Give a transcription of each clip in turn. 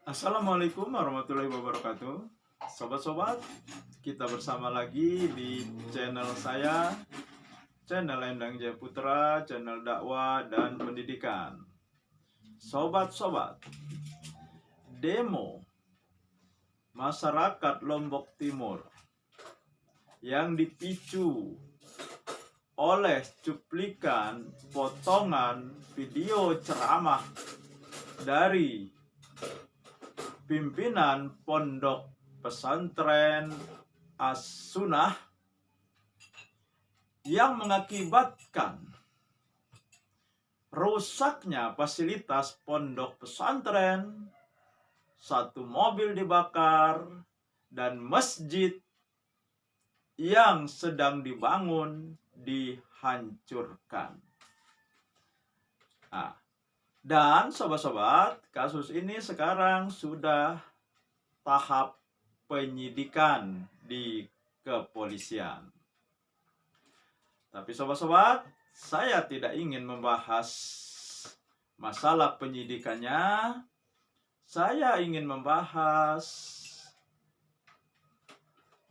Assalamualaikum warahmatullahi wabarakatuh. Sobat-sobat, kita bersama lagi di channel saya, channel Endang Jaya Putra, channel dakwah dan pendidikan. Sobat-sobat, demo masyarakat Lombok Timur yang dipicu oleh cuplikan potongan video ceramah dari pimpinan Pondok Pesantren As-Sunnah yang mengakibatkan rusaknya fasilitas pondok pesantren, satu mobil dibakar, dan masjid yang sedang dibangun dihancurkan. Dan sobat-sobat, kasus ini sekarang sudah tahap penyidikan di kepolisian. Tapi sobat-sobat, saya tidak ingin membahas masalah penyidikannya. Saya ingin membahas,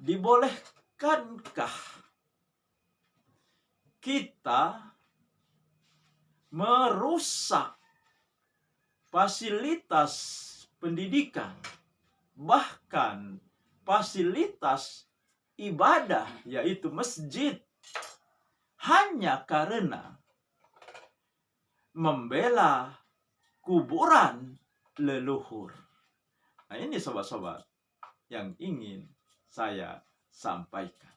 dibolehkankah kita merusak fasilitas pendidikan, bahkan fasilitas ibadah, yaitu masjid, hanya karena membela kuburan leluhur. Nah, ini sobat-sobat yang ingin saya sampaikan.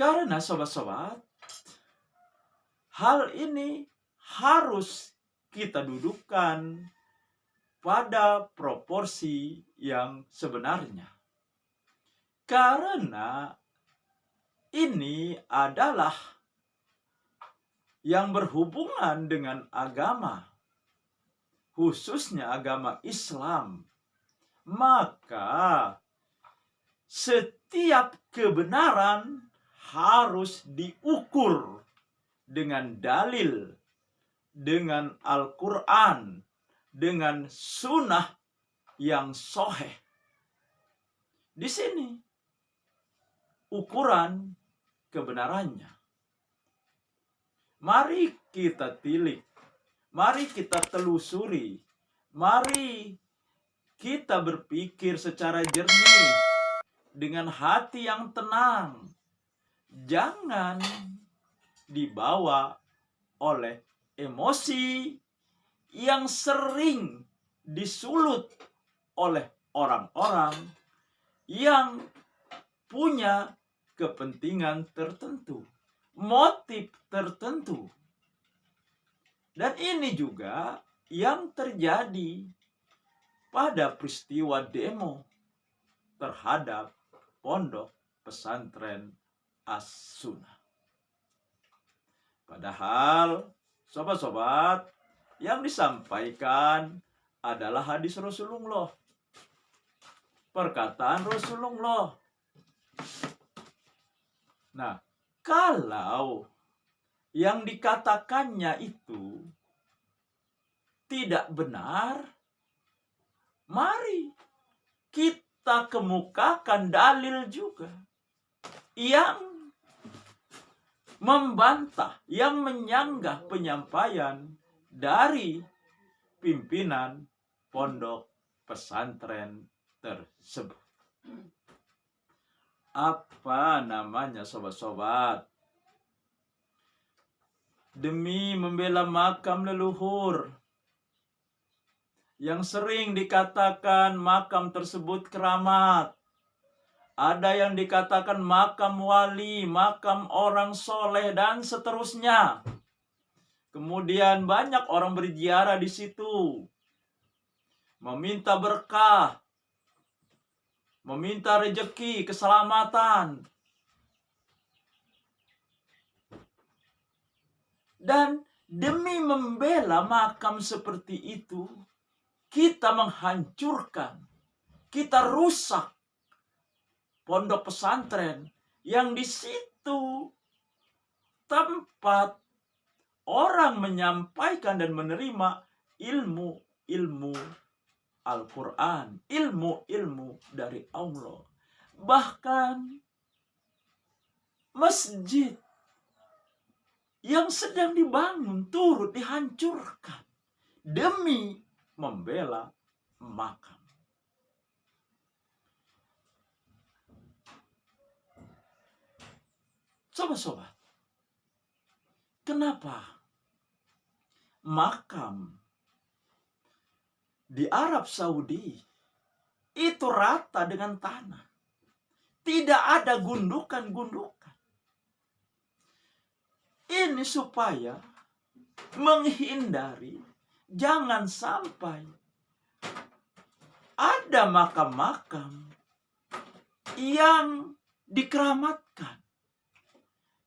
Karena sobat-sobat, hal ini harus kita dudukkan pada proporsi yang sebenarnya. Karena ini adalah yang berhubungan dengan agama, khususnya agama Islam. Maka setiap kebenaran harus diukur dengan dalil, dengan Al-Quran, dengan sunnah yang sahih. Di sini ukuran kebenarannya. Mari kita tilik, mari kita telusuri, mari kita berpikir secara jernih dengan hati yang tenang. Jangan dibawa oleh emosi yang sering disulut oleh orang-orang yang punya kepentingan tertentu, motif tertentu. Dan ini juga yang terjadi pada peristiwa demo terhadap Pondok Pesantren As-Sunnah. Padahal sobat-sobat, yang disampaikan adalah hadis Rasulullah, perkataan Rasulullah. Nah, kalau yang dikatakannya itu tidak benar, mari kita kemukakan dalil juga yang membantah, yang menyanggah penyampaian dari pimpinan pondok pesantren tersebut. Apa namanya sobat-sobat? Demi membela makam leluhur, yang sering dikatakan makam tersebut keramat. Ada yang dikatakan makam wali, makam orang soleh, dan seterusnya. Kemudian banyak orang berziarah di situ, meminta berkah, meminta rezeki, keselamatan. Dan demi membela makam seperti itu, kita menghancurkan, kita rusak pondok pesantren yang di situ tempat orang menyampaikan dan menerima ilmu Al-Quran, ilmu dari Allah. Bahkan masjid yang sedang dibangun turut dihancurkan demi membela makam. Sobat-sobat, kenapa makam di Arab Saudi itu rata dengan tanah? Tidak ada gundukan-gundukan. Ini supaya menghindari jangan sampai ada makam-makam yang dikeramatkan,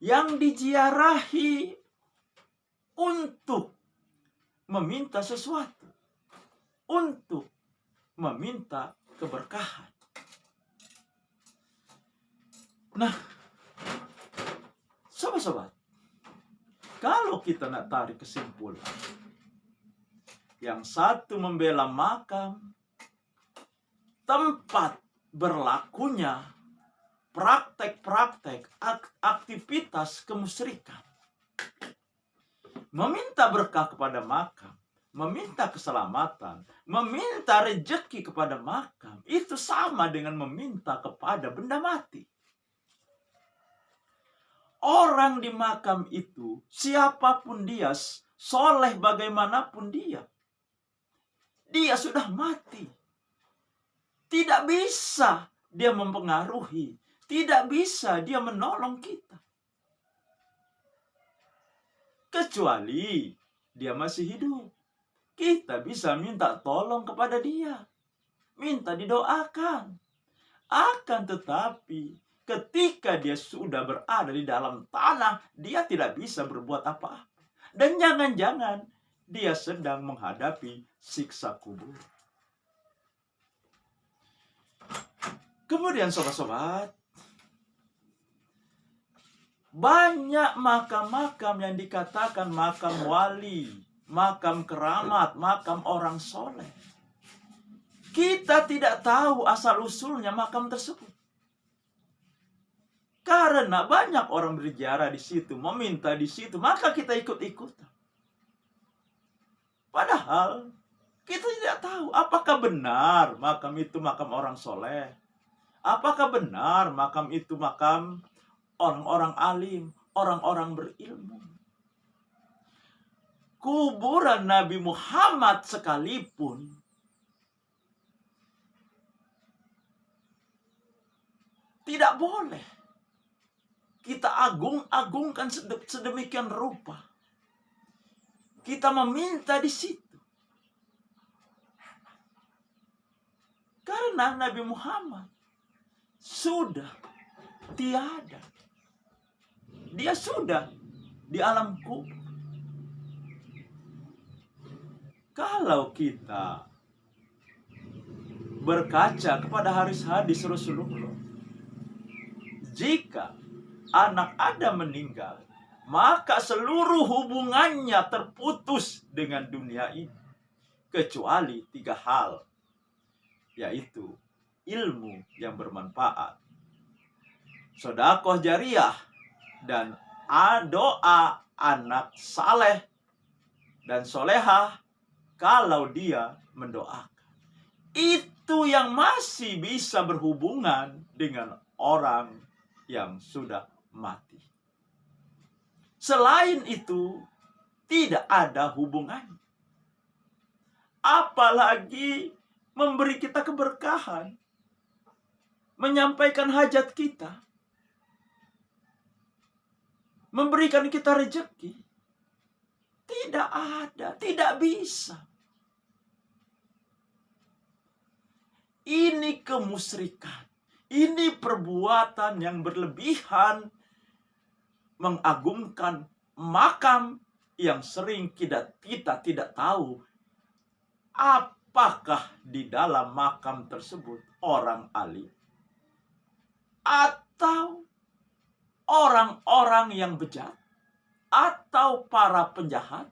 yang diziarahi untuk meminta sesuatu, untuk meminta keberkahan. Nah, sobat-sobat, kalau kita nak tarik kesimpulan, yang satu membela makam, tempat berlakunya praktek-praktek aktivitas kemusyrikan, meminta berkah kepada makam, meminta keselamatan, meminta rejeki kepada makam, itu sama dengan meminta kepada benda mati. Orang di makam itu, siapapun dia, soleh bagaimanapun dia sudah mati. Tidak bisa dia mempengaruhi, tidak bisa dia menolong kita. Kecuali dia masih hidup. Kita bisa minta tolong kepada dia, minta didoakan. Akan tetapi ketika dia sudah berada di dalam tanah, dia tidak bisa berbuat apa-apa. Dan jangan-jangan dia sedang menghadapi siksa kubur. Kemudian sobat-sobat, banyak makam-makam yang dikatakan makam wali, makam keramat, makam orang soleh. Kita tidak tahu asal-usulnya makam tersebut. Karena banyak orang berziarah di situ, meminta di situ, maka kita ikut-ikutan. Padahal kita tidak tahu apakah benar makam itu makam orang soleh. Apakah benar makam itu makam orang-orang alim, orang-orang berilmu. Kuburan Nabi Muhammad sekalipun tidak boleh kita agungkan sedemikian rupa. Kita meminta di situ. Karena Nabi Muhammad sudah tiada. Dia sudah di alam kubur. Kalau kita berkaca kepada hadis Rasulullah, jika anak Adam meninggal, maka seluruh hubungannya terputus dengan dunia ini. Kecuali 3 hal, yaitu ilmu yang bermanfaat, sedekah jariyah, dan doa anak saleh dan solehah kalau dia mendoakan. Itu yang masih bisa berhubungan dengan orang yang sudah mati. Selain itu, tidak ada hubungan. Apalagi memberi kita keberkahan, menyampaikan hajat kita, memberikan kita rezeki. Tidak ada, tidak bisa. Ini kemusyrikan. Ini perbuatan yang berlebihan, mengagungkan makam yang sering kita tidak tahu apakah di dalam makam tersebut orang alim atau orang-orang yang bejat, atau para penjahat,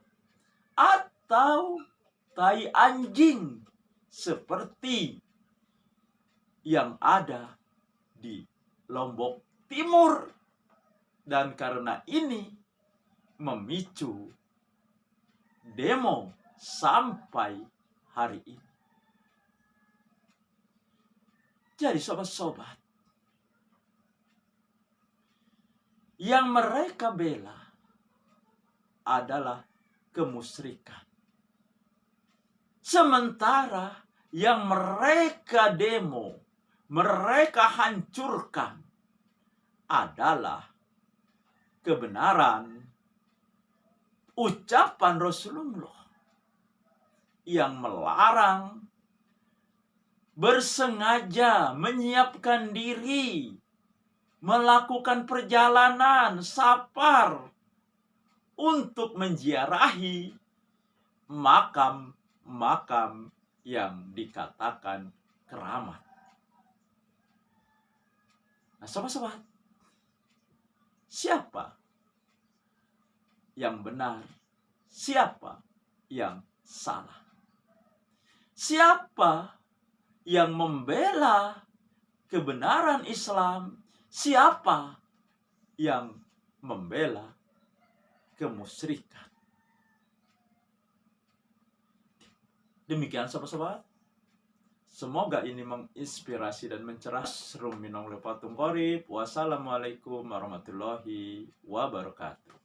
atau tai anjing seperti yang ada di Lombok Timur. Dan karena ini memicu demo sampai hari ini. Jadi sobat-sobat, yang mereka bela adalah kemusyrikan. Sementara yang mereka demo, mereka hancurkan adalah kebenaran ucapan Rasulullah yang melarang bersengaja menyiapkan diri melakukan perjalanan safar untuk menziarahi makam-makam yang dikatakan keramat. Nah, sobat-sobat, siapa yang benar? Siapa yang salah? Siapa yang membela kebenaran Islam? Siapa yang membela kemusyrikan? Demikian sobat-sobat. Semoga ini menginspirasi dan mencerahkan. Wassalamualaikum warahmatullahi wabarakatuh.